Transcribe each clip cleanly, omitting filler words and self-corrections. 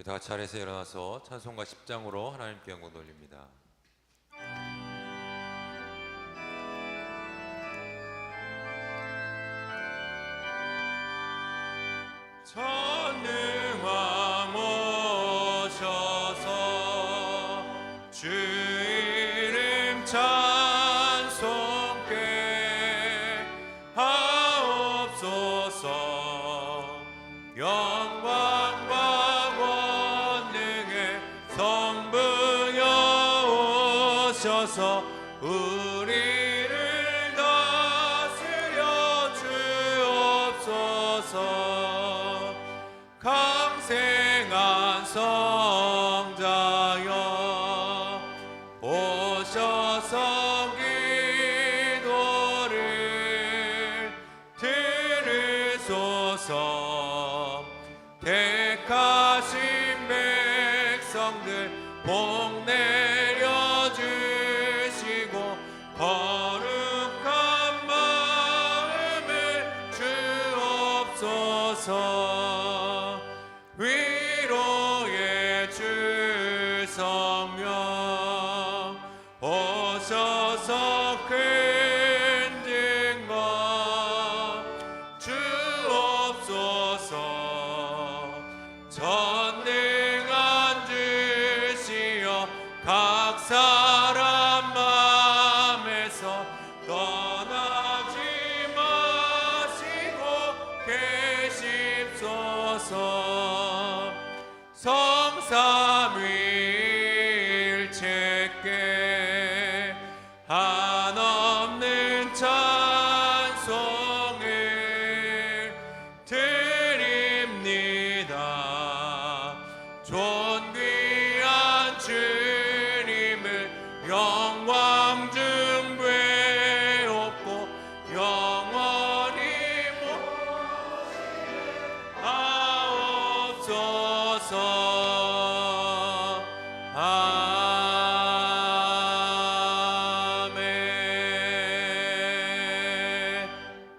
우리 다 같이 자리에서 일어나서 찬송가 10장으로 하나님께 영광 돌립니다. 전능왕 오셔서 주 이름 찬송케 하옵소서. 영광과 권능의 성부여 오셔서 우리를 다스려 주옵소서. 강생한 성자여 오셔서 기도를 들으소서. 택하신 백성들 복 내려주시고 거룩한 마음을 주옵소서. 위로의 주 성령 오셔서 큰 증거 주옵소서. 전능한 주시여 각 사람 마음에서 떠나지 마시고 계십소서. 성삼위일체께 한없는 찬송을 드립니다. 존귀한 주님을 영광 중 배웠고 영원히 모시옵소서. 아멘.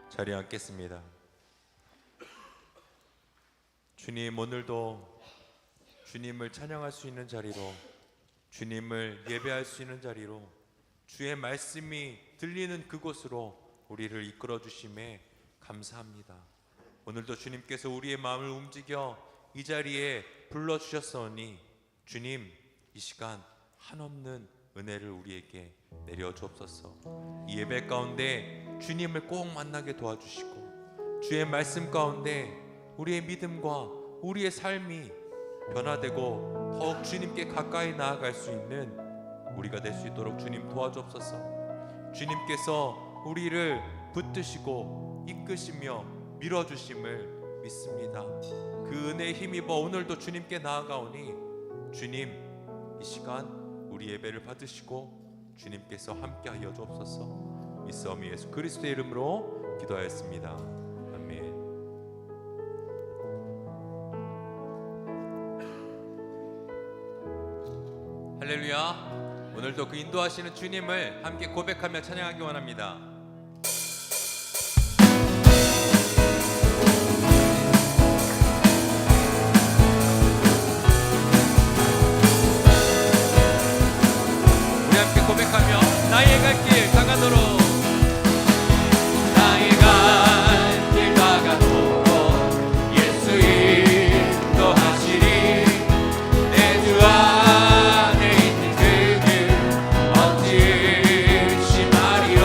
자리에 앉겠습니다. 주님, 오늘도 주님을 찬양할 수 있는 자리로, 주님을 예배할 수 있는 자리로, 주의 말씀이 들리는 그곳으로 우리를 이끌어 주심에 감사합니다. 오늘도 주님께서 우리의 마음을 움직여 이 자리에 불러주셨사오니 주님, 이 시간 한없는 은혜를 우리에게 내려주옵소서. 이 예배 가운데 주님을 꼭 만나게 도와주시고 주의 말씀 가운데 우리의 믿음과 우리의 삶이 변화되고 더욱 주님께 가까이 나아갈 수 있는 우리가 될 수 있도록 주님 도와주옵소서. 주님께서 우리를 붙드시고 이끄시며 밀어주심을 믿습니다. 그 은혜에 힘입어 오늘도 주님께 나아가오니 주님, 이 시간 우리 예배를 받으시고 주님께서 함께하여 주옵소서. 믿사오니 예수 그리스도의 이름으로 기도하였습니다. 아멘. 할렐루야. 오늘도 그 인도하시는 주님을 함께 고백하며 찬양하기 원합니다. 우리 함께 고백하며 나의 갈 길 다가도록, 나의 갈 길 다가도록 예수 인도하시리. 내 주 안에 있는 그 길 어찌 의심하리요.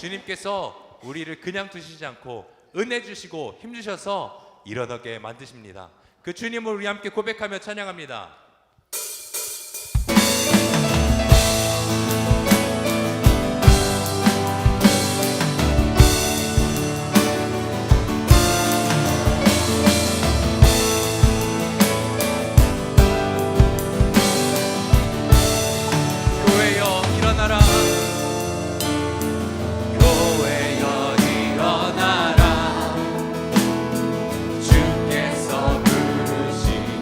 주님께서 우리를 그냥 두시지 않고 은혜 주시고 힘 주셔서 일어나게 만드십니다. 그 주님을 우리 함께 고백하며 찬양합니다. 교회여 일어나라. 교회여 일어나라. 주께서 부르시니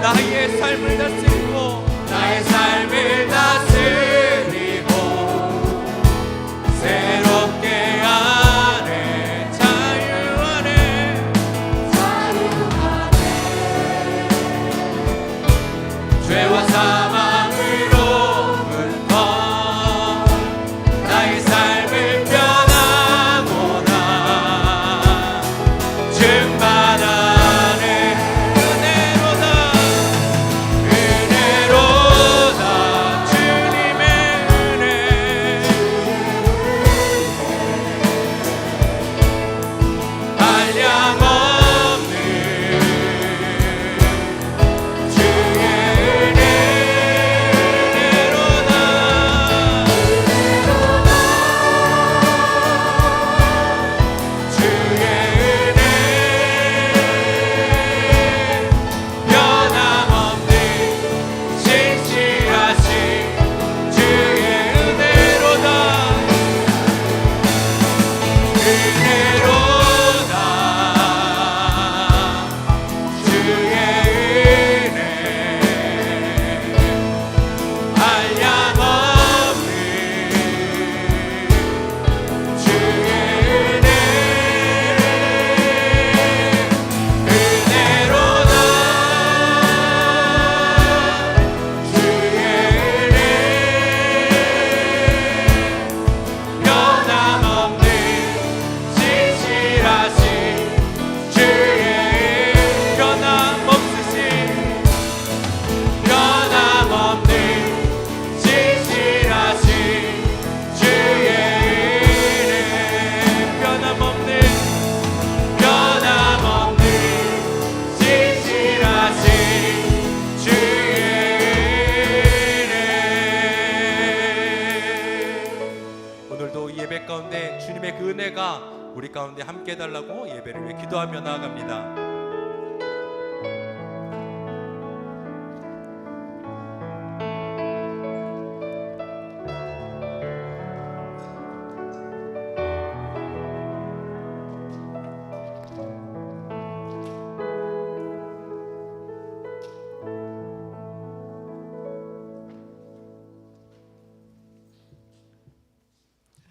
나의 삶을 다스리고 나의 삶을 다스리고 새롭게 하네 자유하네 죄와 사망으로부터 나의 삶을 변화보다 증받아내 은혜로다 주님의 은혜 한량없는 주의 은혜로다 주의 은혜 변함없는 신실하신 주의 은혜로다 은혜로다 주의 은혜 한량없는 주의 은혜 은혜로다 주의 은혜 변함없는 신실하신 주의 변함없으신 변함없는 신실하신 주의 은혜 변함없는 변함없는 신실하신 주의 은혜 오늘도 이 예배 가운데 주님의 그 은혜가 우리 가운데 함께 해달라고 예배를 위해 기도하며 나아갑니다.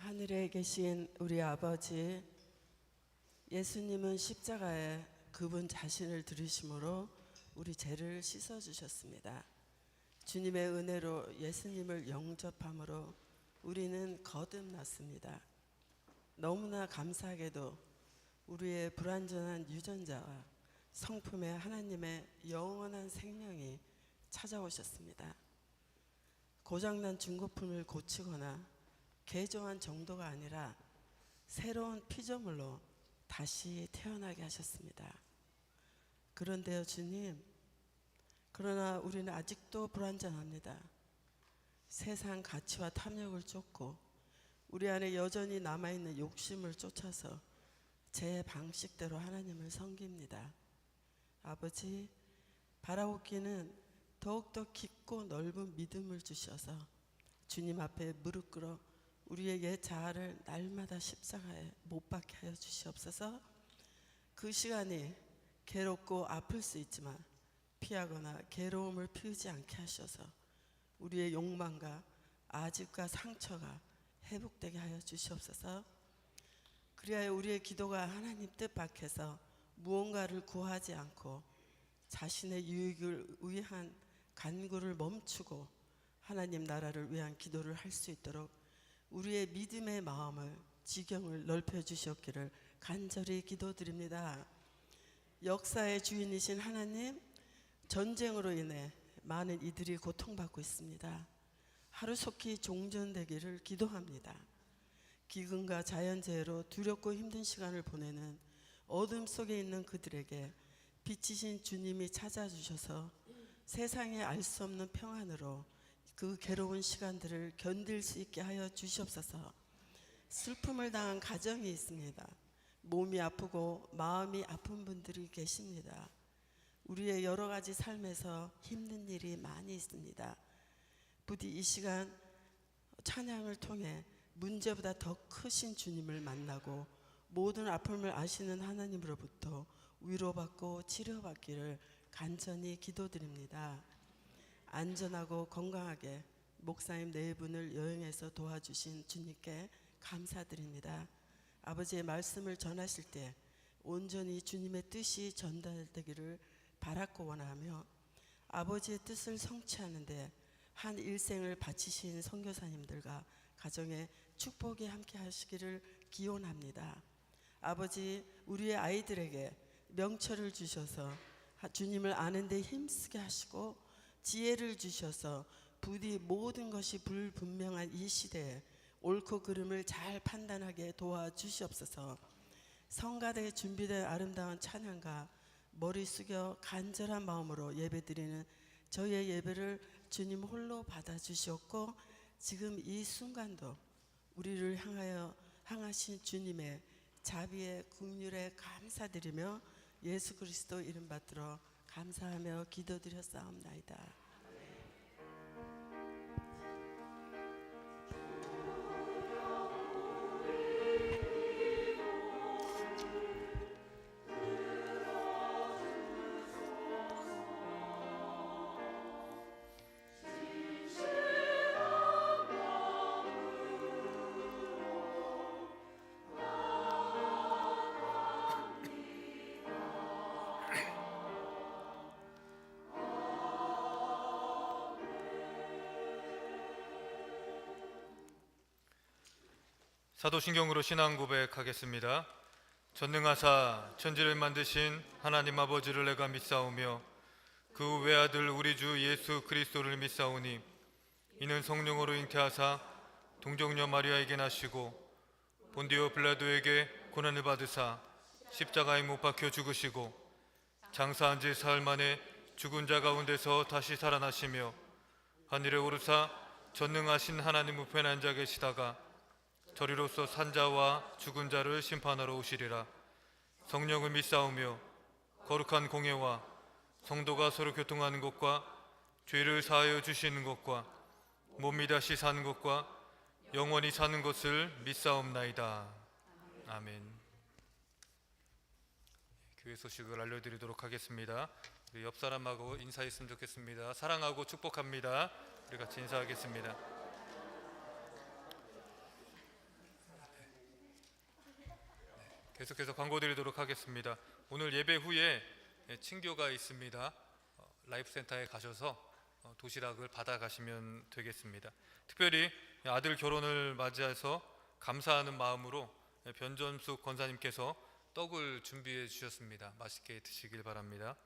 하늘에 계신 우리 아버지, 예수님은 십자가에 그분 자신을 들으심으로 우리 죄를 씻어주셨습니다. 주님의 은혜로 예수님을 영접함으로 우리는 거듭났습니다. 너무나 감사하게도 우리의 불완전한 유전자와 성품의 하나님의 영원한 생명이 찾아오셨습니다. 고장난 중고품을 고치거나 개종한 정도가 아니라 새로운 피조물로 다시 태어나게 하셨습니다. 그런데요, 주님, 그러나 우리는 아직도 불완전합니다. 세상 가치와 탐욕을 쫓고 우리 안에 여전히 남아있는 욕심을 쫓아서 제 방식대로 하나님을 섬깁니다. 아버지, 바라옵기는 더욱더 깊고 넓은 믿음을 주셔서 주님 앞에 무릎 꿇어 우리의 옛 자아를 날마다 십자가에 못 박게 하여 주시옵소서. 그 시간이 괴롭고 아플 수 있지만 피하거나 괴로움을 피우지 않게 하셔서 우리의 욕망과 아집과 상처가 회복되게 하여 주시옵소서. 그리하여 우리의 기도가 하나님 뜻 밖에서 무언가를 구하지 않고 자신의 유익을 위한 간구를 멈추고 하나님 나라를 위한 기도를 할 수 있도록 우리의 믿음의 마음을 지경을 넓혀 주시옵기를 간절히 기도드립니다. 역사의 주인이신 하나님, 전쟁으로 인해 많은 이들이 고통받고 있습니다. 하루속히 종전되기를 기도합니다. 기근과 자연재해로 두렵고 힘든 시간을 보내는 어둠 속에 있는 그들에게 빛이신 주님이 찾아주셔서 세상에 알 수 없는 평안으로 그 괴로운 시간들을 견딜 수 있게 하여 주시옵소서. 슬픔을 당한 가정이 있습니다. 몸이 아프고 마음이 아픈 분들이 계십니다. 우리의 여러 가지 삶에서 힘든 일이 많이 있습니다. 부디 이 시간 찬양을 통해 문제보다 더 크신 주님을 만나고 모든 아픔을 아시는 하나님으로부터 위로받고 치료받기를 간절히 기도드립니다. 안전하고 건강하게 목사님 네 분을 여행해서 도와주신 주님께 감사드립니다. 아버지의 말씀을 전하실 때 온전히 주님의 뜻이 전달되기를 바랐고 원하며 아버지의 뜻을 성취하는데 한 일생을 바치신 선교사님들과 가정의 축복이 함께 하시기를 기원합니다. 아버지, 우리의 아이들에게 명철을 주셔서 주님을 아는 데 힘쓰게 하시고 지혜를 주셔서 부디 모든 것이 불분명한 이 시대에 옳고 그름을 잘 판단하게 도와주시옵소서. 성가대에 준비된 아름다운 찬양과 머리 숙여 간절한 마음으로 예배드리는 저희의 예배를 주님 홀로 받아주시옵고 지금 이 순간도 우리를 향하신 주님의 자비의 긍휼에 감사드리며 예수 그리스도 이름 받들어 감사하며 기도드렸사옵나이다. 사도신경으로 신앙 고백하겠습니다. 전능하사 천지를 만드신 하나님 아버지를 내가 믿사오며 그 외아들 우리 주 예수 그리스도를 믿사오니 이는 성령으로 잉태하사 동정녀 마리아에게 나시고 본디오 빌라도에게 고난을 받으사 십자가에 못 박혀 죽으시고 장사한 지 사흘 만에 죽은 자 가운데서 다시 살아나시며 하늘에 오르사 전능하신 하나님 우편에 앉아 계시다가 저리로서 산자와 죽은 자를 심판하러 오시리라. 성령을 믿사오며 거룩한 공예와 성도가 서로 교통하는 것과 죄를 사하여 주시는 것과 몸이 다시 사는 것과 영원히 사는 것을 믿사옵나이다. 아멘. 교회 소식을 알려드리도록 하겠습니다. 우리 옆 사람하고 인사했으면 좋겠습니다. 사랑하고 축복합니다. 우리 같이 인사하겠습니다. 계속해서 광고 드리도록 하겠습니다. 오늘 예배 후에 친교가 있습니다. 라이프센터에 가셔서 도시락을 받아가시면 되겠습니다. 특별히 아들 결혼을 맞이해서 감사하는 마음으로 변전숙 권사님께서 떡을 준비해 주셨습니다. 맛있게 드시길 바랍니다.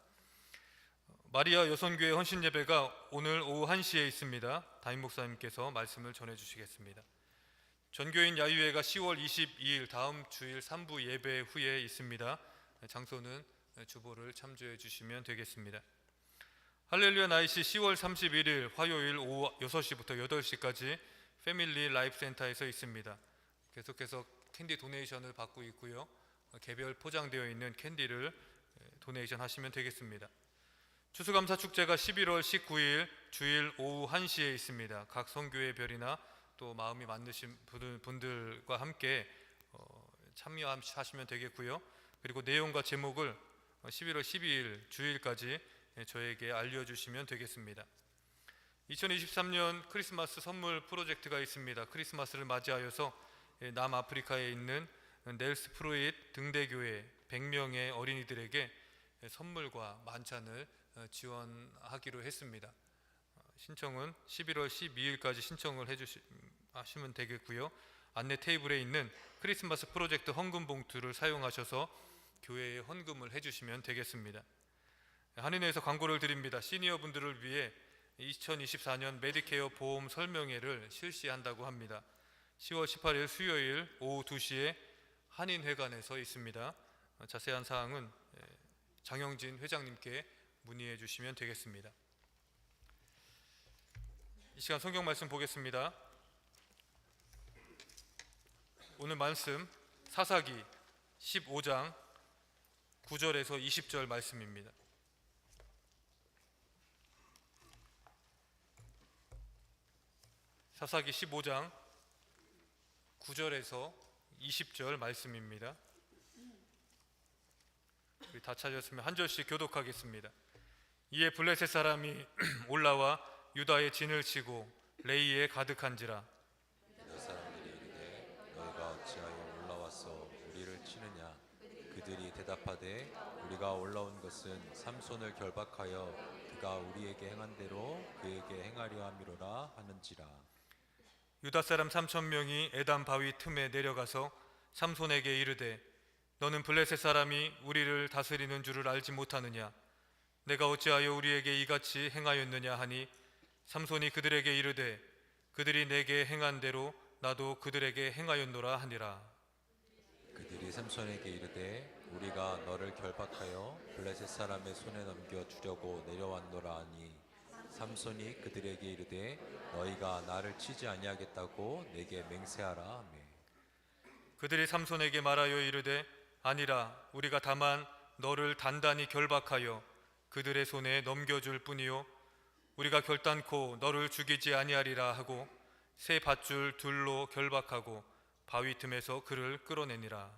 마리아 여선교회 헌신 예배가 오늘 오후 1시에 있습니다. 담임 목사님께서 말씀을 전해 주시겠습니다. 전교인 야유회가 10월 22일 다음 주일 3부 예배 후에 있습니다. 장소는 주보를 참조해 주시면 되겠습니다. 할렐루야 나이시 10월 31일 화요일 오후 6시부터 8시까지 패밀리 라이프 센터에서 있습니다. 계속해서 캔디 도네이션을 받고 있고요. 개별 포장되어 있는 캔디를 도네이션 하시면 되겠습니다. 추수감사 축제가 11월 19일 주일 오후 1시에 있습니다. 각 선교회별이나 또 마음이 맞으신 분들과 함께 참여하시면 되겠고요. 그리고 내용과 제목을 11월 12일 주일까지 저에게 알려주시면 되겠습니다. 2023년 크리스마스 선물 프로젝트가 있습니다. 크리스마스를 맞이하여서 남아프리카에 있는 넬스 프로잇 등대교회 100명의 어린이들에게 선물과 만찬을 지원하기로 했습니다. 신청은 11월 12일까지 신청을 하시면 되겠고요. 안내 테이블에 있는 크리스마스 프로젝트 헌금 봉투를 사용하셔서 교회에 헌금을 해주시면 되겠습니다. 한인회에서 광고를 드립니다. 시니어 분들을 위해 2024년 메디케어 보험 설명회를 실시한다고 합니다. 10월 18일 수요일 오후 2시에 한인회관에서 있습니다. 자세한 사항은 장영진 회장님께 문의해 주시면 되겠습니다. 이 시간 성경 말씀 보겠습니다. 오늘 말씀 사사기 15장 9절에서 20절 말씀입니다. 사사기 15장 9절에서 20절 말씀입니다. 우리 다 찾았으면 한 절씩 교독하겠습니다. 이에 블레셋 사람이 올라와 유다의 진을 치고 레이에 가득한지라. 유다 사람들이 이르되 너희가 어찌하여 올라와서 우리를 치느냐. 그들이 대답하되 우리가 올라온 것은 삼손을 결박하여 그가 우리에게 행한 대로 그에게 행하려 함이로라 하는지라. 유다 사람 3,000명이 에담 바위 틈에 내려가서 삼손에게 이르되 너는 블레셋 사람이 우리를 다스리는 줄을 알지 못하느냐. 내가 어찌하여 우리에게 이같이 행하였느냐 하니 삼손이 그들에게 이르되 그들이 내게 행한 대로 나도 그들에게 행하였노라 하니라. 그들이 삼손에게 이르되 우리가 너를 결박하여 블레셋 사람의 손에 넘겨 주려고 내려왔노라 하니 삼손이 그들에게 이르되 너희가 나를 치지 아니하겠다고 내게 맹세하라 하며 그들이 삼손에게 말하여 이르되 아니라 우리가 다만 너를 단단히 결박하여 그들의 손에 넘겨줄 뿐이요 우리가 결단코 너를 죽이지 아니하리라 하고 새 밧줄 둘로 결박하고 바위 틈에서 그를 끌어내니라.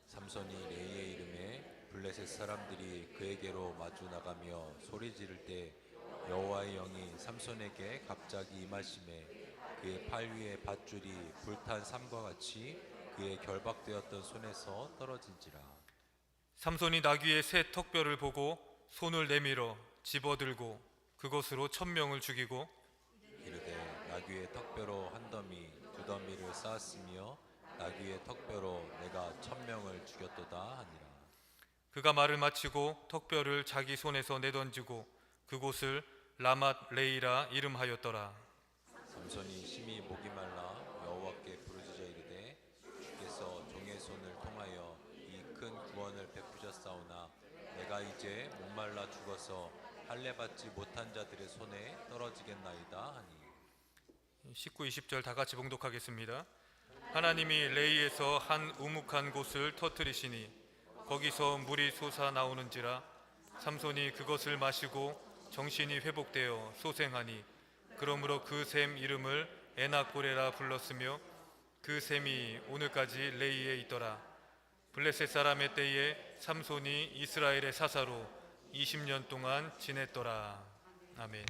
삼손이 레이의 이름에 블레셋 사람들이 그에게로 마주 나가며 소리 지를 때 여호와의 영이 삼손에게 갑자기 임하심에 그의 팔 위에 밧줄이 불탄 삼과 같이 그의 결박되었던 손에서 떨어진지라. 삼손이 나귀의 새 턱뼈를 보고 손을 내밀어 집어들고 그것으로 1,000명을 죽이고 이르되 나귀의 턱뼈로 한 더미 두 더미를 쌓았으며 나귀의 턱뼈로 내가 1,000명을 죽였도다 하니라. 그가 말을 마치고 턱뼈를 자기 손에서 내던지고 그곳을 라맛 레이라 이름하였더라. 삼손이 심히 목이 말라 여호와께 부르짖어 이르되 주께서 종의 손을 통하여 이 큰 구원을 베푸셨사오나 내가 이제 목말라 죽어서 할례 받지 못한 자들의 손에 떨어지겠나이다 하니. 19, 20절 다 같이 봉독하겠습니다. 하나님이 레이에서 한 우묵한 곳을 터뜨리시니 거기서 물이 솟아 나오는지라. 삼손이 그것을 마시고 정신이 회복되어 소생하니 그러므로 그 샘 이름을 에나고레라 불렀으며 그 샘이 오늘까지 레이에 있더라. 블레셋 사람의 때에 삼손이 이스라엘의 사사로 20년 동안 지냈더라. 아멘.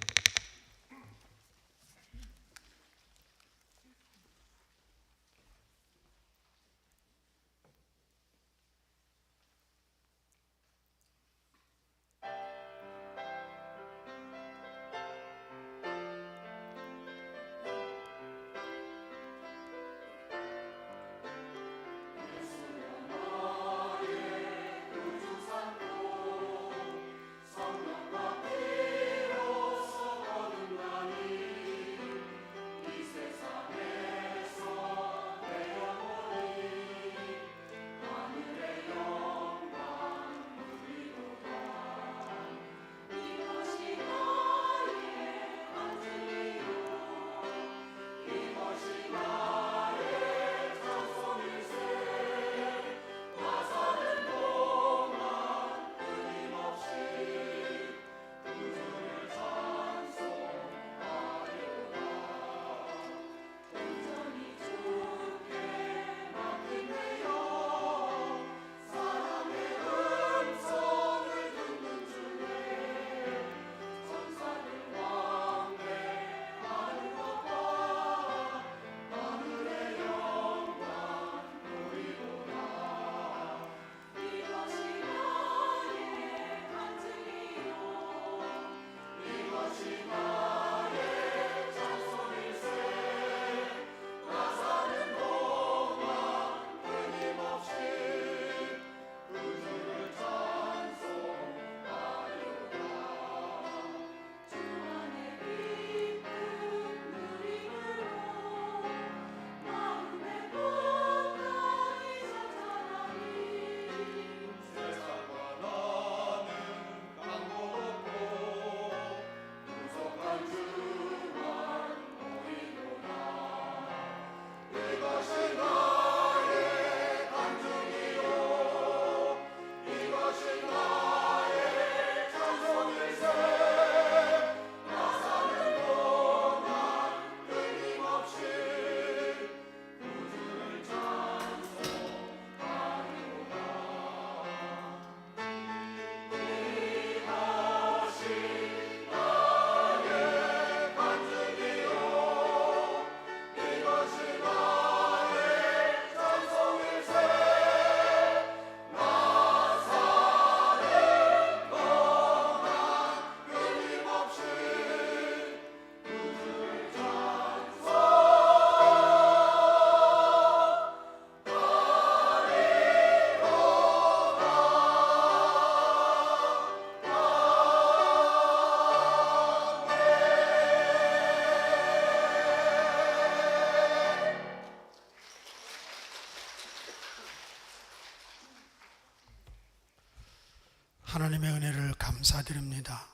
하나님의 은혜를 감사드립니다.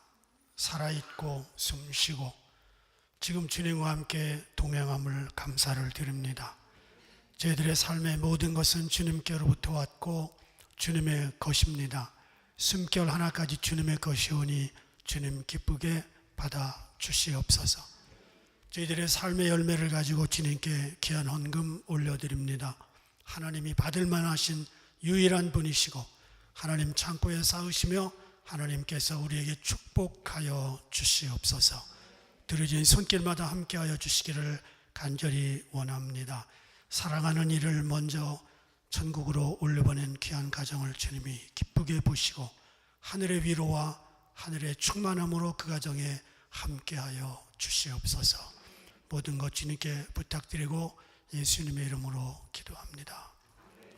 살아있고 숨쉬고 지금 주님과 함께 동행함을 감사를 드립니다. 저희들의 삶의 모든 것은 주님께로부터 왔고 주님의 것입니다. 숨결 하나까지 주님의 것이오니 주님 기쁘게 받아 주시옵소서. 저희들의 삶의 열매를 가지고 주님께 귀한 헌금 올려드립니다. 하나님이 받을 만하신 유일한 분이시고 하나님 창고에 쌓으시며 하나님께서 우리에게 축복하여 주시옵소서. 들어진 손길마다 함께하여 주시기를 간절히 원합니다. 사랑하는 이를 먼저 천국으로 올려보낸 귀한 가정을 주님이 기쁘게 보시고 하늘의 위로와 하늘의 충만함으로 그 가정에 함께하여 주시옵소서. 모든 것 주님께 부탁드리고 예수님의 이름으로 기도합니다.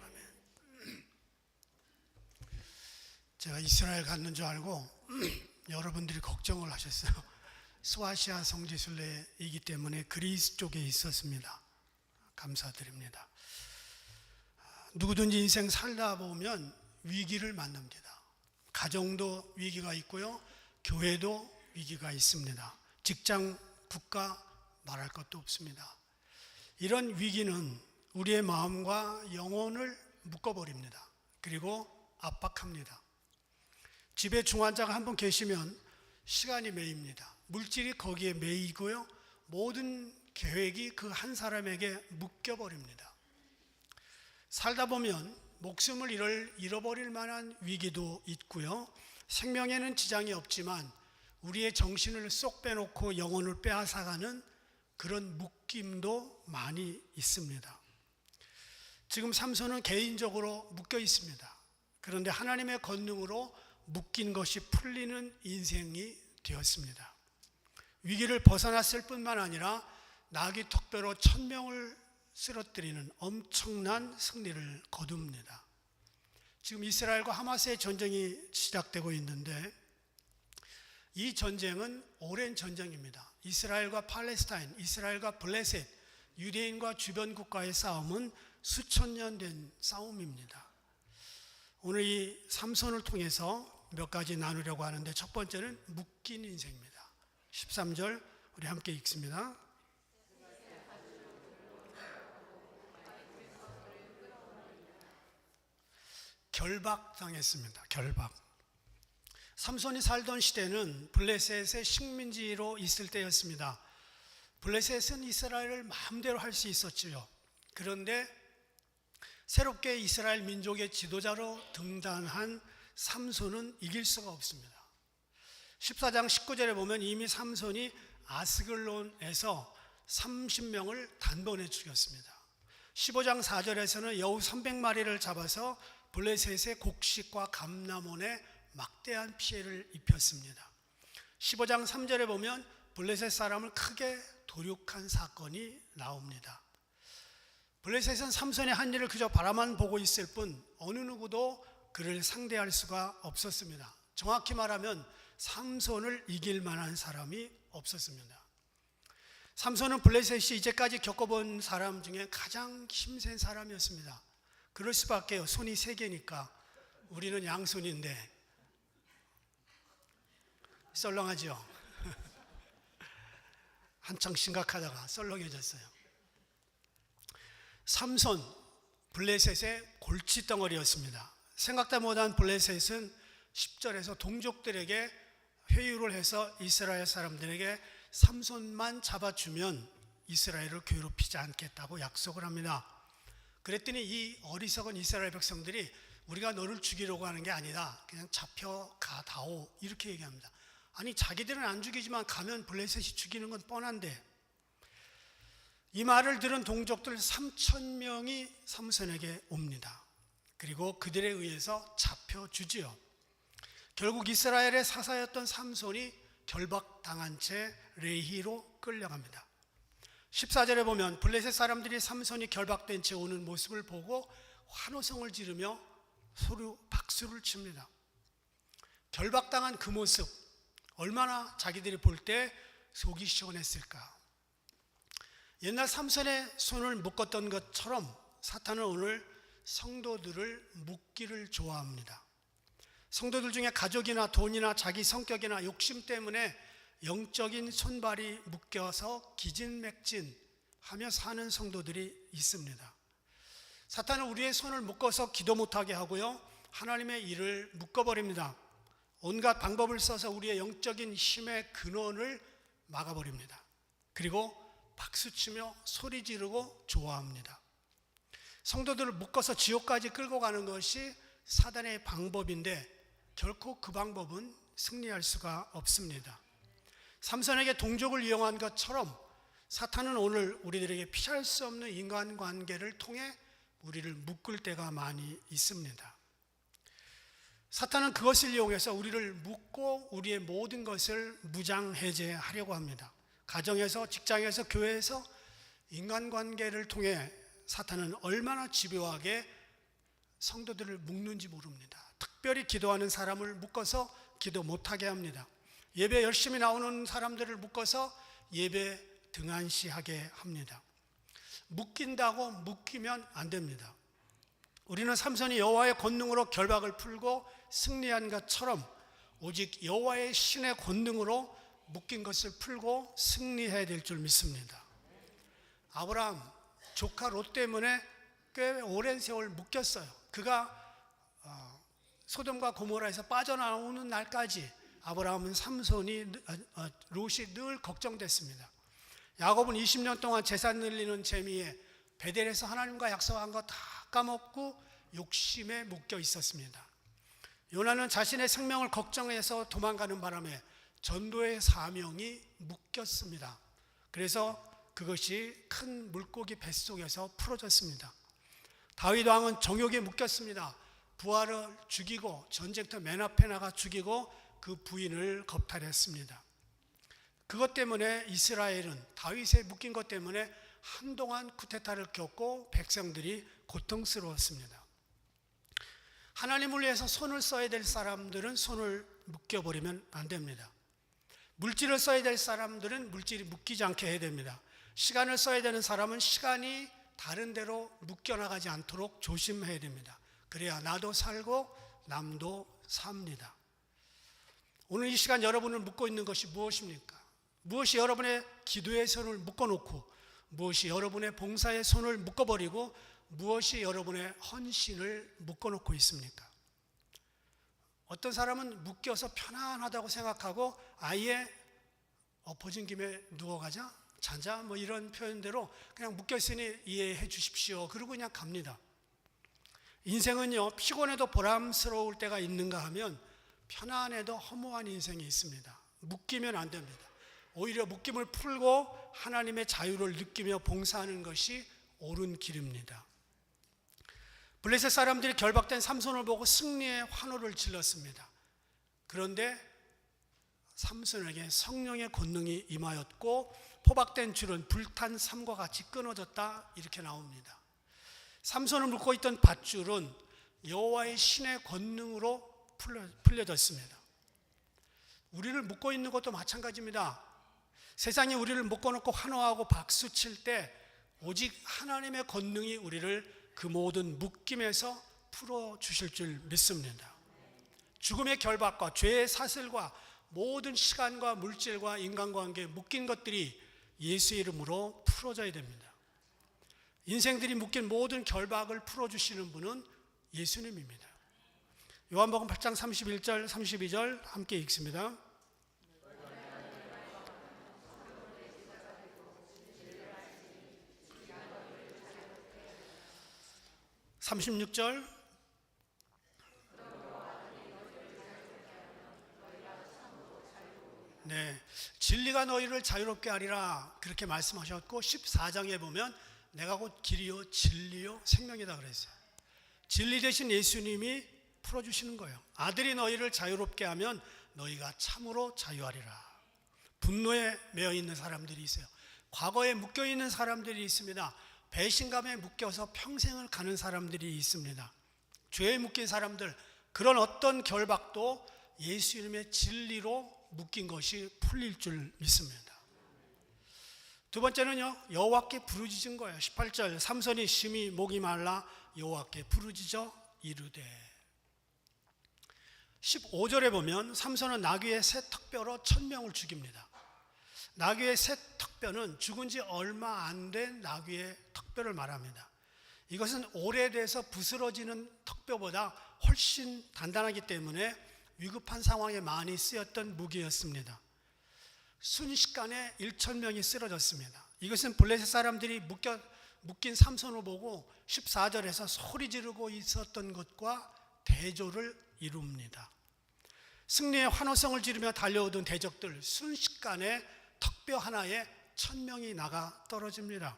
아멘. 제가 이스라엘 갔는 줄 알고 여러분들이 걱정을 하셨어요. 소아시아 성지순례이기 때문에 그리스 쪽에 있었습니다. 감사드립니다. 누구든지 인생 살다 보면 위기를 만납니다. 가정도 위기가 있고요, 교회도 위기가 있습니다. 직장, 국가 말할 것도 없습니다. 이런 위기는 우리의 마음과 영혼을 묶어버립니다. 그리고 압박합니다. 집에 중환자가 한 분 계시면 시간이 매입니다. 물질이 거기에 매이고요, 모든 계획이 그 한 사람에게 묶여버립니다. 살다 보면 목숨을 잃어버릴 만한 위기도 있고요, 생명에는 지장이 없지만 우리의 정신을 쏙 빼놓고 영혼을 빼앗아가는 그런 묶임도 많이 있습니다. 지금 삼손은 개인적으로 묶여 있습니다. 그런데 하나님의 권능으로 묶인 것이 풀리는 인생이 되었습니다. 위기를 벗어났을 뿐만 아니라 나귀 턱뼈로 1000명을 쓰러뜨리는 엄청난 승리를 거둡니다. 지금 이스라엘과 하마스의 전쟁이 시작되고 있는데 이 전쟁은 오랜 전쟁입니다. 이스라엘과 팔레스타인, 이스라엘과 블레셋, 유대인과 주변 국가의 싸움은 수천 년 된 싸움입니다. 오늘 이 삼손을 통해서 몇 가지 나누려고 하는데 첫 번째는 묶인 인생입니다. 13절 우리 함께 읽습니다. 결박당했습니다. 결박. 삼손이 살던 시대는 블레셋의 식민지로 있을 때였습니다. 블레셋은 이스라엘을 마음대로 할 수 있었지요. 그런데 새롭게 이스라엘 민족의 지도자로 등단한 삼손은 이길 수가 없습니다. 14장 19절에 보면 이미 삼손이 아스글론에서 30명을 단번에 죽였습니다. 15장 4절에서는 여우 300마리를 잡아서 블레셋의 곡식과 감람원에 막대한 피해를 입혔습니다. 15장 3절에 보면 블레셋 사람을 크게 도륙한 사건이 나옵니다. 블레셋은 삼손의 한 일을 그저 바라만 보고 있을 뿐 어느 누구도 그를 상대할 수가 없었습니다. 정확히 말하면 삼손을 이길 만한 사람이 없었습니다. 삼손은 블레셋이 이제까지 겪어본 사람 중에 가장 힘센 사람이었습니다. 그럴 수밖에요. 손이 3개니까 우리는 양손인데 썰렁하죠. 한창 심각하다가 썰렁해졌어요. 삼손, 블레셋의 골칫덩어리였습니다. 생각도 못한 블레셋은 10절에서 동족들에게 회유를 해서 이스라엘 사람들에게 삼손만 잡아주면 이스라엘을 괴롭히지 않겠다고 약속을 합니다. 그랬더니 이 어리석은 이스라엘 백성들이 우리가 너를 죽이려고 하는 게 아니다, 그냥 잡혀가다오 이렇게 얘기합니다. 아니 자기들은 안 죽이지만 가면 블레셋이 죽이는 건 뻔한데. 이 말을 들은 동족들 3000명이 삼손에게 옵니다. 그리고 그들에 의해서 잡혀주지요. 결국 이스라엘의 사사였던 삼손이 결박당한 채 레히로 끌려갑니다. 14절에 보면 블레셋 사람들이 삼손이 결박된 채 오는 모습을 보고 환호성을 지르며 서로 박수를 칩니다. 결박당한 그 모습, 얼마나 자기들이 볼 때 속이 시원했을까. 옛날 삼손의 손을 묶었던 것처럼 사탄은 오늘 성도들을 묶기를 좋아합니다. 성도들 중에 가족이나 돈이나 자기 성격이나 욕심 때문에 영적인 손발이 묶여서 기진맥진하며 사는 성도들이 있습니다. 사탄은 우리의 손을 묶어서 기도 못하게 하고요, 하나님의 일을 묶어버립니다. 온갖 방법을 써서 우리의 영적인 힘의 근원을 막아버립니다. 그리고 박수치며 소리 지르고 좋아합니다. 성도들을 묶어서 지옥까지 끌고 가는 것이 사단의 방법인데 결코 그 방법은 승리할 수가 없습니다. 삼손에게 동족을 이용한 것처럼 사탄은 오늘 우리들에게 피할 수 없는 인간관계를 통해 우리를 묶을 때가 많이 있습니다. 사탄은 그것을 이용해서 우리를 묶고 우리의 모든 것을 무장해제하려고 합니다. 가정에서, 직장에서, 교회에서 인간관계를 통해 사탄은 얼마나 집요하게 성도들을 묶는지 모릅니다. 특별히 기도하는 사람을 묶어서 기도 못하게 합니다. 예배 열심히 나오는 사람들을 묶어서 예배 등한시하게 합니다. 묶인다고 묶이면 안 됩니다. 우리는 삼손이 여호와의 권능으로 결박을 풀고 승리한 것처럼 오직 여호와의 신의 권능으로 묶인 것을 풀고 승리해야 될 줄 믿습니다. 아브라함 조카 롯 때문에 꽤 오랜 세월 묶였어요. 그가 소돔과 고모라에서 빠져나오는 날까지 아브라함은 롯이 늘 걱정됐습니다. 야곱은 20년 동안 제사 늘리는 재미에 베델에서 하나님과 약속한 거 다 까먹고 욕심에 묶여 있었습니다. 요나는 자신의 생명을 걱정해서 도망가는 바람에 전도의 사명이 묶였습니다. 그래서 그것이 큰 물고기 뱃속에서 풀어졌습니다. 다윗 왕은 정욕에 묶였습니다. 부하를 죽이고 전쟁터 맨 앞에 나가 죽이고 그 부인을 겁탈했습니다. 그것 때문에 이스라엘은 다윗에 묶인 것 때문에 한동안 쿠데타를 겪고 백성들이 고통스러웠습니다. 하나님을 위해서 손을 써야 될 사람들은 손을 묶여버리면 안 됩니다. 물질을 써야 될 사람들은 물질이 묶이지 않게 해야 됩니다. 시간을 써야 되는 사람은 시간이 다른 데로 묶여나가지 않도록 조심해야 됩니다. 그래야 나도 살고 남도 삽니다. 오늘 이 시간 여러분을 묶고 있는 것이 무엇입니까? 무엇이 여러분의 기도의 손을 묶어놓고 무엇이 여러분의 봉사의 손을 묶어버리고 무엇이 여러분의 헌신을 묶어놓고 있습니까? 어떤 사람은 묶여서 편안하다고 생각하고 아예 엎어진 김에 누워가자, 자자 뭐 이런 표현대로 그냥 묶였으니 이해해 주십시오. 그러고 그냥 갑니다. 인생은요, 피곤해도 보람스러울 때가 있는가 하면 편안해도 허무한 인생이 있습니다. 묶이면 안 됩니다. 오히려 묶임을 풀고 하나님의 자유를 느끼며 봉사하는 것이 옳은 길입니다. 블레셋 사람들이 결박된 삼손을 보고 승리의 환호를 질렀습니다. 그런데 삼손에게 성령의 권능이 임하였고 포박된 줄은 불탄 삼과 같이 끊어졌다, 이렇게 나옵니다. 삼손을 묶고 있던 밧줄은 여호와의 신의 권능으로 풀려졌습니다. 우리를 묶고 있는 것도 마찬가지입니다. 세상이 우리를 묶어놓고 환호하고 박수칠 때 오직 하나님의 권능이 우리를 그 모든 묶임에서 풀어주실 줄 믿습니다. 죽음의 결박과 죄의 사슬과 모든 시간과 물질과 인간관계에 묶인 것들이 예수 이름으로 풀어져야 됩니다. 인생들이 묶인 모든 결박을 풀어주시는 분은 예수님입니다. 요한복음 8장 31절 32절 함께 읽습니다. (36절) 네, 진리가 너희를 자유롭게 하리라 그렇게 말씀하셨고 14장에 보면 내가 곧 길이요 진리요 생명이다 그랬어요. 진리 대신 예수님이 풀어주시는 거예요. 아들이 너희를 자유롭게 하면 너희가 참으로 자유하리라. 분노에 매여 있는 사람들이 있어요. 과거에 묶여 있는 사람들이 있습니다. 배신감에 묶여서 평생을 가는 사람들이 있습니다. 죄에 묶인 사람들, 그런 어떤 결박도 예수님의 진리로 묶인 것이 풀릴 줄 믿습니다. 두 번째는요, 여호와께 부르짖은 거예요. 18절 삼손이 심히 목이 말라 여호와께 부르짖어 이르되. 15절에 보면 삼손은 나귀의 새 턱뼈로 1000명을 죽입니다. 나귀의 새 턱뼈는 죽은 지 얼마 안 된 나귀의 턱뼈를 말합니다. 이것은 오래돼서 부스러지는 턱뼈보다 훨씬 단단하기 때문에 위급한 상황에 많이 쓰였던 무기였습니다. 순식간에 1000명이 쓰러졌습니다. 이것은 블레셋 사람들이 묶인 삼손을 보고 14절에서 소리 지르고 있었던 것과 대조를 이룹니다. 승리의 환호성을 지르며 달려오던 대적들, 순식간에 턱뼈 하나에 1000명이 나가 떨어집니다.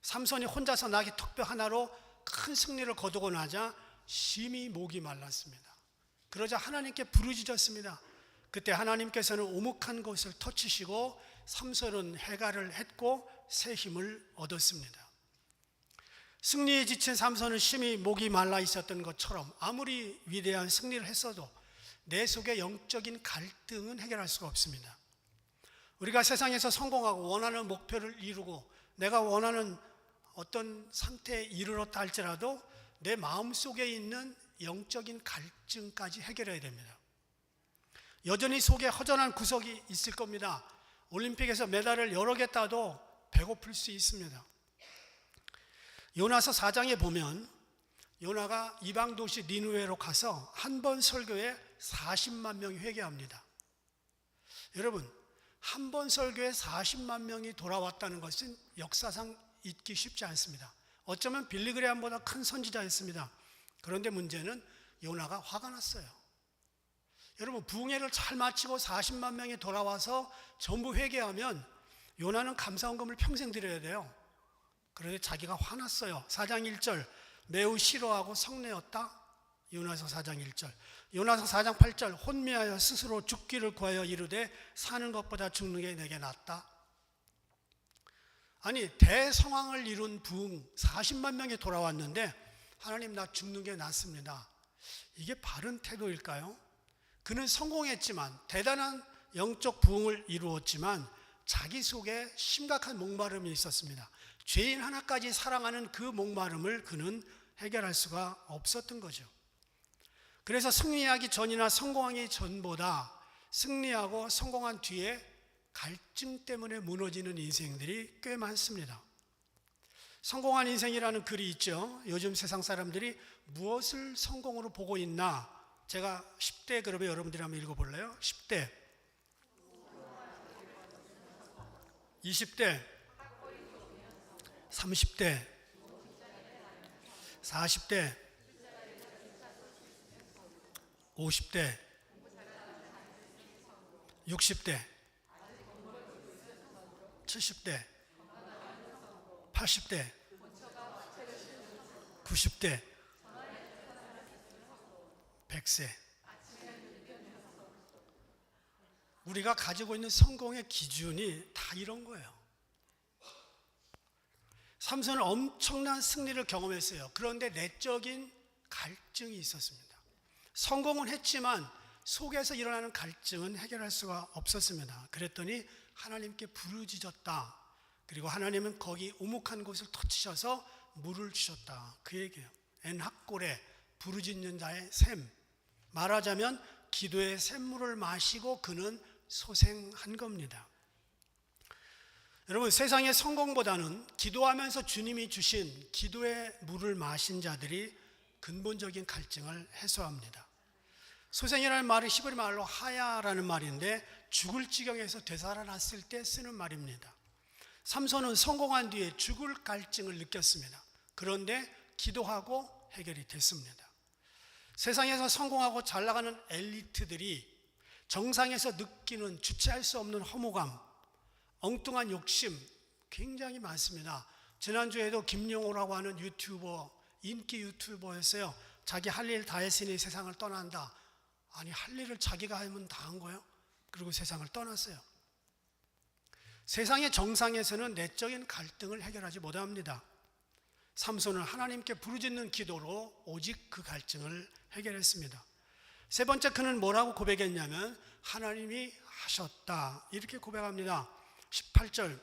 삼손이 혼자서 나귀 턱뼈 하나로 큰 승리를 거두고 나자 심히 목이 말랐습니다. 그러자 하나님께 부르짖었습니다. 그때 하나님께서는 오목한 곳을 터치시고 삼손은 해갈을 했고 새 힘을 얻었습니다. 승리에 지친 삼손은 심히 목이 말라 있었던 것처럼 아무리 위대한 승리를 했어도 내 속의 영적인 갈등은 해결할 수가 없습니다. 우리가 세상에서 성공하고 원하는 목표를 이루고 내가 원하는 어떤 상태에 이르렀다 할지라도 내 마음속에 있는 영적인 갈증까지 해결해야 됩니다. 여전히 속에 허전한 구석이 있을 겁니다. 올림픽에서 메달을 여러 개 따도 배고플 수 있습니다. 요나서 4장에 보면 요나가 이방 도시 니느웨로 가서 한 번 설교에 40만 명이 회개합니다. 여러분, 한 번 설교에 40만 명이 돌아왔다는 것은 역사상 잊기 쉽지 않습니다. 어쩌면 빌리그레함보다 큰 선지자였습니다. 그런데 문제는 요나가 화가 났어요. 여러분, 부흥회를 잘 마치고 40만 명이 돌아와서 전부 회개하면 요나는 감사원금을 평생 드려야 돼요. 그런데 자기가 화났어요. 4장 1절, 매우 싫어하고 성내었다. 요나서 4장 1절. 요나서 4장 8절, 혼미하여 스스로 죽기를 구하여 이르되 사는 것보다 죽는 게 내게 낫다. 아니, 대성황을 이룬 부흥 40만 명이 돌아왔는데 하나님, 나 죽는 게 낫습니다. 이게 바른 태도일까요? 그는 성공했지만, 대단한 영적 부흥을 이루었지만 자기 속에 심각한 목마름이 있었습니다. 죄인 하나까지 사랑하는 그 목마름을 그는 해결할 수가 없었던 거죠. 그래서 승리하기 전이나 성공하기 전보다 승리하고 성공한 뒤에 갈증 때문에 무너지는 인생들이 꽤 많습니다. 성공한 인생이라는 글이 있죠. 요즘 세상 사람들이 무엇을 성공으로 보고 있나? 제가 10대 그룹에 여러분들이 한번 읽어볼래요? 10대, 20대, 30대, 40대, 50대, 60대, 70대, 80대, 90대, 100세. 우리가 가지고 있는 성공의 기준이 다 이런 거예요. 삼손은 엄청난 승리를 경험했어요. 그런데 내적인 갈증이 있었습니다. 성공은 했지만 속에서 일어나는 갈증은 해결할 수가 없었습니다. 그랬더니 하나님께 부르짖었다. 그리고 하나님은 거기 오목한 곳을 터치셔서 물을 주셨다. 그 얘기예요. 엔학골에 부르짖는 자의 샘. 말하자면 기도의 샘물을 마시고 그는 소생한 겁니다. 여러분, 세상의 성공보다는 기도하면서 주님이 주신 기도의 물을 마신 자들이 근본적인 갈증을 해소합니다. 소생이라는 말은 히브리 말로 하야라는 말인데 죽을 지경에서 되살아났을 때 쓰는 말입니다. 삼손은 성공한 뒤에 죽을 갈증을 느꼈습니다. 그런데 기도하고 해결이 됐습니다. 세상에서 성공하고 잘 나가는 엘리트들이 정상에서 느끼는 주체할 수 없는 허무감, 엉뚱한 욕심 굉장히 많습니다. 지난주에도 김용호라고 하는 유튜버, 인기 유튜버였어요. 자기 할 일 다 했으니 세상을 떠난다. 아니, 할 일을 자기가 하면 다 한 거예요. 그리고 세상을 떠났어요. 세상의 정상에서는 내적인 갈등을 해결하지 못합니다. 삼손은 하나님께 부르짖는 기도로 오직 그 갈증을 해결했습니다. 세 번째, 그는 뭐라고 고백했냐면 하나님이 하셨다, 이렇게 고백합니다. 18절,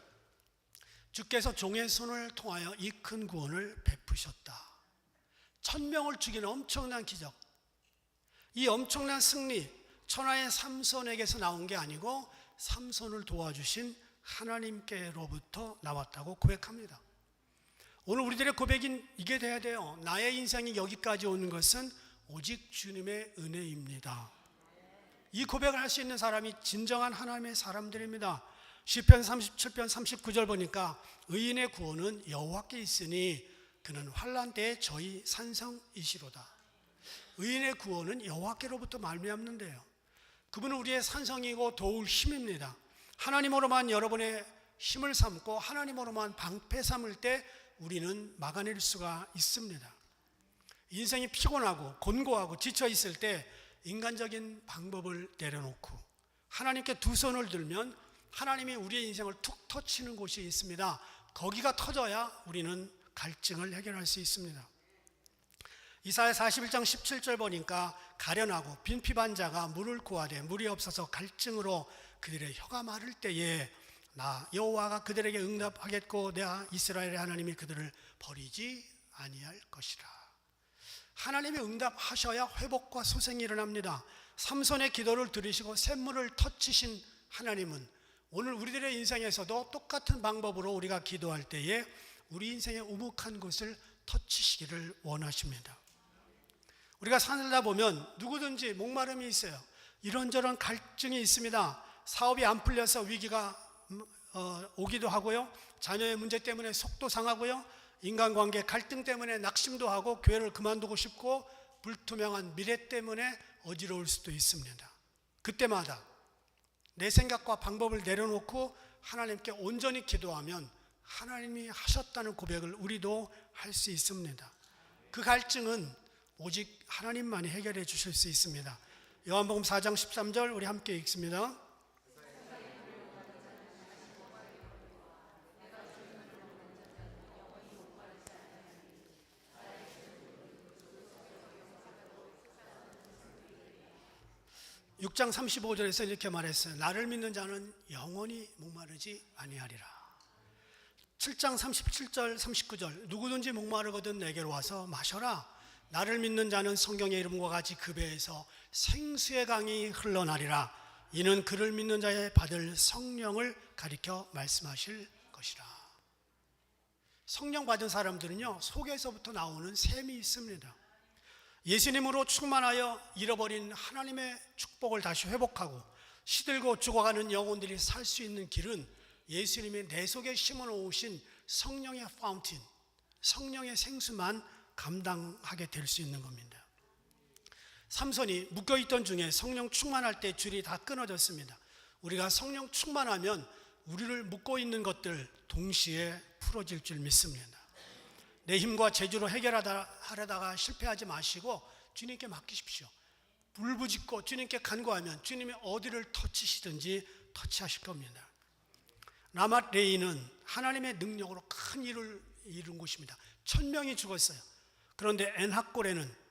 주께서 종의 손을 통하여 이 큰 구원을 베푸셨다. 1000명을 죽이는 엄청난 기적. 이 엄청난 승리, 천하의 삼손에게서 나온 게 아니고 삼손을 도와주신 하나님께로부터 나왔다고 고백합니다. 오늘 우리들의 고백인 이게 돼야 돼요. 나의 인생이 여기까지 오는 것은 오직 주님의 은혜입니다. 이 고백을 할 수 있는 사람이 진정한 하나님의 사람들입니다. 시편 37편 39절 보니까 의인의 구원은 여호와께 있으니 그는 환난 때에 저희 산성이시로다. 의인의 구원은 여호와께로부터 말미암는데요. 그분은 우리의 산성이고 도울 힘입니다. 하나님으로만 여러분의 힘을 삼고 하나님으로만 방패 삼을 때 우리는 막아낼 수가 있습니다. 인생이 피곤하고 곤고하고 지쳐 있을 때 인간적인 방법을 내려놓고 하나님께 두 손을 들면 하나님이 우리의 인생을 툭 터치는 곳이 있습니다. 거기가 터져야 우리는 갈증을 해결할 수 있습니다. 이사야 41장 17절 보니까 가련하고 빈핍한 자가 물을 구하되 물이 없어서 갈증으로 그들의 혀가 마를 때에 나 여호와가 그들에게 응답하겠고 내가 이스라엘의 하나님이 그들을 버리지 아니할 것이라. 하나님이 응답하셔야 회복과 소생이 일어납니다. 삼손의 기도를 들으시고 샘물을 터치신 하나님은 오늘 우리들의 인생에서도 똑같은 방법으로 우리가 기도할 때에 우리 인생의 우묵한 곳을 터치시기를 원하십니다. 우리가 살다 보면 누구든지 목마름이 있어요. 이런저런 갈증이 있습니다. 사업이 안 풀려서 위기가 오기도 하고요. 자녀의 문제 때문에 속도 상하고요. 인간관계 갈등 때문에 낙심도 하고 교회를 그만두고 싶고 불투명한 미래 때문에 어지러울 수도 있습니다. 그때마다 내 생각과 방법을 내려놓고 하나님께 온전히 기도하면 하나님이 하셨다는 고백을 우리도 할 수 있습니다. 그 갈증은 오직 하나님만이 해결해 주실 수 있습니다. 요한복음 4장 13절 우리 함께 읽습니다. 6장 35절에서 이렇게 말했어요. 나를 믿는 자는 영원히 목마르지 아니하리라. 7장 37절 39절 누구든지 목마르거든 내게로 와서 마셔라. 나를 믿는 자는 성경의 이름과 같이 그 배에서 생수의 강이 흘러나리라. 이는 그를 믿는 자의 받을 성령을 가리켜 말씀하실 것이라. 성령 받은 사람들은요 속에서부터 나오는 샘이 있습니다. 예수님으로 충만하여 잃어버린 하나님의 축복을 다시 회복하고 시들고 죽어가는 영혼들이 살 수 있는 길은 예수님이 내 속에 심어놓으신 성령의 파운틴, 성령의 생수만 감당하게 될 수 있는 겁니다. 삼손이 묶여있던 중에 성령 충만할 때 줄이 다 끊어졌습니다. 우리가 성령 충만하면 우리를 묶어있는 것들 동시에 풀어질 줄 믿습니다. 내 힘과 재주로 해결하려다가 실패하지 마시고 주님께 맡기십시오. 불부짓고 주님께 간구하면 주님이 어디를 터치시든지 터치하실 겁니다. 라맛 레이는 하나님의 능력으로 큰 일을 이룬 곳입니다. 1000명이 죽었어요. 그런데 엔하골에는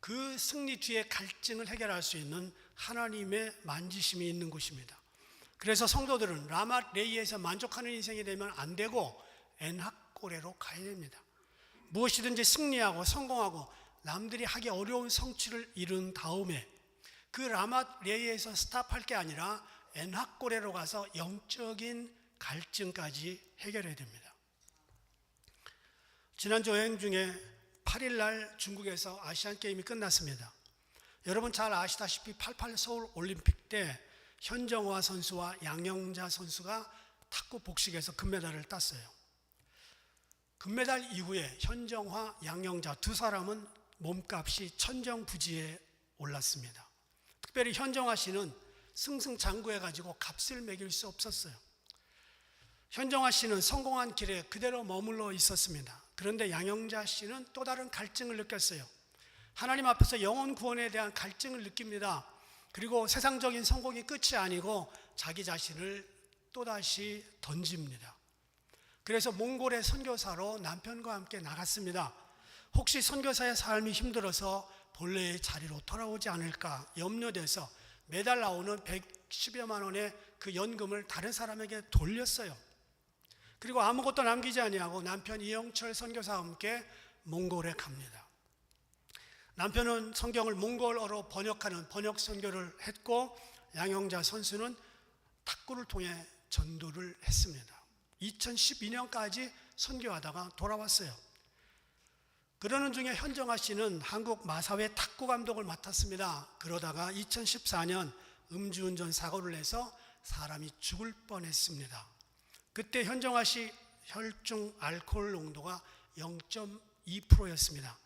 그 승리 뒤에 갈증을 해결할 수 있는 하나님의 만지심이 있는 곳입니다. 그래서 성도들은 라맛 레이에서 만족하는 인생이 되면 안 되고 엔하골에로 가야 됩니다. 무엇이든지 승리하고 성공하고 남들이 하기 어려운 성취를 이룬 다음에 그 라맛 레이에서 스탑할 게 아니라 엔하골에로 가서 영적인 갈증까지 해결해야 됩니다. 지난주 여행 중에 8일날 중국에서 아시안게임이 끝났습니다. 여러분 잘 아시다시피 88 서울 올림픽 때 현정화 선수와 양영자 선수가 탁구 복식에서 금메달을 땄어요. 금메달 이후에 현정화, 양영자 두 사람은 몸값이 천정부지에 올랐습니다. 특별히 현정화 씨는 승승장구해가지고 값을 매길 수 없었어요. 현정화 씨는 성공한 길에 그대로 머물러 있었습니다. 그런데 양영자 씨는 또 다른 갈증을 느꼈어요. 하나님 앞에서 영혼 구원에 대한 갈증을 느낍니다. 그리고 세상적인 성공이 끝이 아니고 자기 자신을 또다시 던집니다. 그래서 몽골의 선교사로 남편과 함께 나갔습니다. 혹시 선교사의 삶이 힘들어서 본래의 자리로 돌아오지 않을까 염려돼서 매달 나오는 110여만 원의 그 연금을 다른 사람에게 돌렸어요. 그리고 아무것도 남기지 아니하고 남편 이영철 선교사와 함께 몽골에 갑니다. 남편은 성경을 몽골어로 번역하는 번역 선교를 했고 양영자 선수는 탁구를 통해 전도를 했습니다. 2012년까지 선교하다가 돌아왔어요. 그러는 중에 현정아 씨는 한국 마사회 탁구 감독을 맡았습니다. 그러다가 2014년 음주운전 사고를 내서 사람이 죽을 뻔했습니다. 그때 현정아 씨 혈중 알코올 농도가 0.2%였습니다.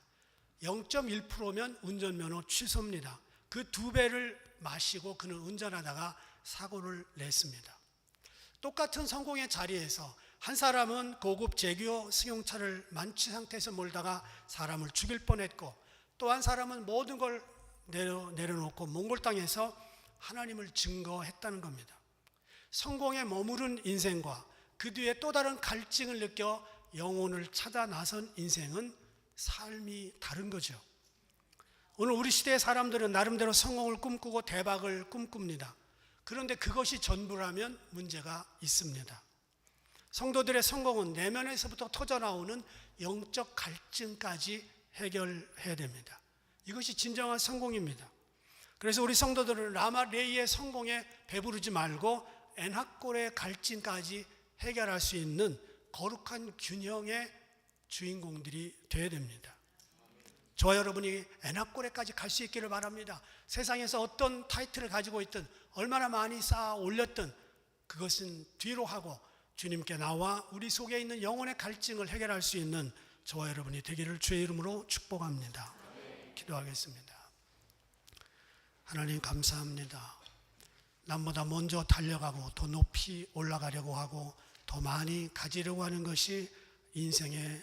0.1%면 운전면허 취소입니다. 그 2배를 마시고 그는 운전하다가 사고를 냈습니다. 똑같은 성공의 자리에서 한 사람은 고급 제규어 승용차를 만취 상태에서 몰다가 사람을 죽일 뻔했고, 또 한 사람은 모든 걸 내려놓고 몽골 땅에서 하나님을 증거했다는 겁니다. 성공에 머무른 인생과 그 뒤에 또 다른 갈증을 느껴 영혼을 찾아 나선 인생은 삶이 다른 거죠. 오늘 우리 시대의 사람들은 나름대로 성공을 꿈꾸고 대박을 꿈꿉니다. 그런데 그것이 전부라면 문제가 있습니다. 성도들의 성공은 내면에서부터 터져나오는 영적 갈증까지 해결해야 됩니다. 이것이 진정한 성공입니다. 그래서 우리 성도들은 라마레이의 성공에 배부르지 말고 엔하골의 갈증까지 해결할 수 있는 거룩한 균형의 주인공들이 되어야 됩니다. 저와 여러분이 엔하골에까지 갈 수 있기를 바랍니다. 세상에서 어떤 타이틀을 가지고 있든 얼마나 많이 쌓아 올렸든 그것은 뒤로 하고 주님께 나와 우리 속에 있는 영혼의 갈증을 해결할 수 있는 저와 여러분이 되기를 주의 이름으로 축복합니다. 기도하겠습니다. 하나님 감사합니다. 남보다 먼저 달려가고 더 높이 올라가려고 하고 더 많이 가지려고 하는 것이 인생의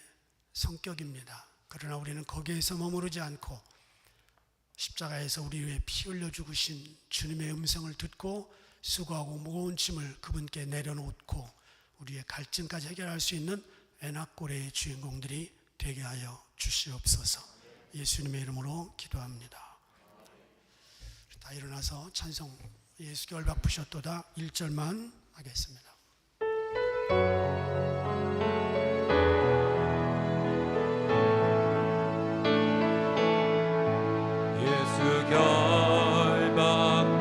성격입니다. 그러나 우리는 거기에서 머무르지 않고 십자가에서 우리 위해 피 흘려 죽으신 주님의 음성을 듣고 수고하고 무거운 짐을 그분께 내려놓고 우리의 갈증까지 해결할 수 있는 엔하골의 주인공들이 되게 하여 주시옵소서. 예수님의 이름으로 기도합니다. 다 일어나서 찬송 예수께 얼박부셨도다 1절만 하겠습니다. 예수 결박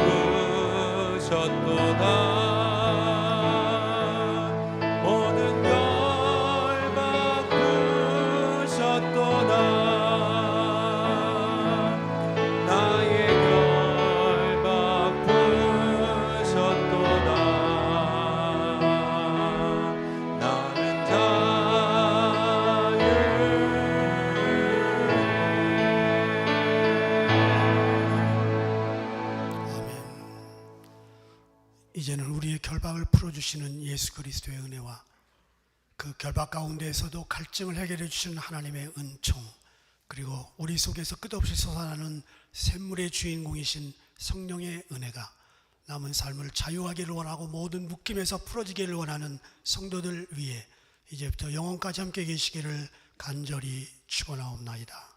부셨도다 모든 결박 부셨도다 나의 결박 부셨도다 나는 이제는 우리의 결박을 풀어주시는 예수 그리스도의 은혜와 그 결박 가운데에서도 갈증을 해결해 주시는 하나님의 은총, 그리고 우리 속에서 끝없이 솟아나는 샘물의 주인공이신 성령의 은혜가 남은 삶을 자유하기를 원하고 모든 묶임에서 풀어지기를 원하는 성도들 위해 이제부터 영원까지 함께 계시기를 간절히 축원하옵나이다.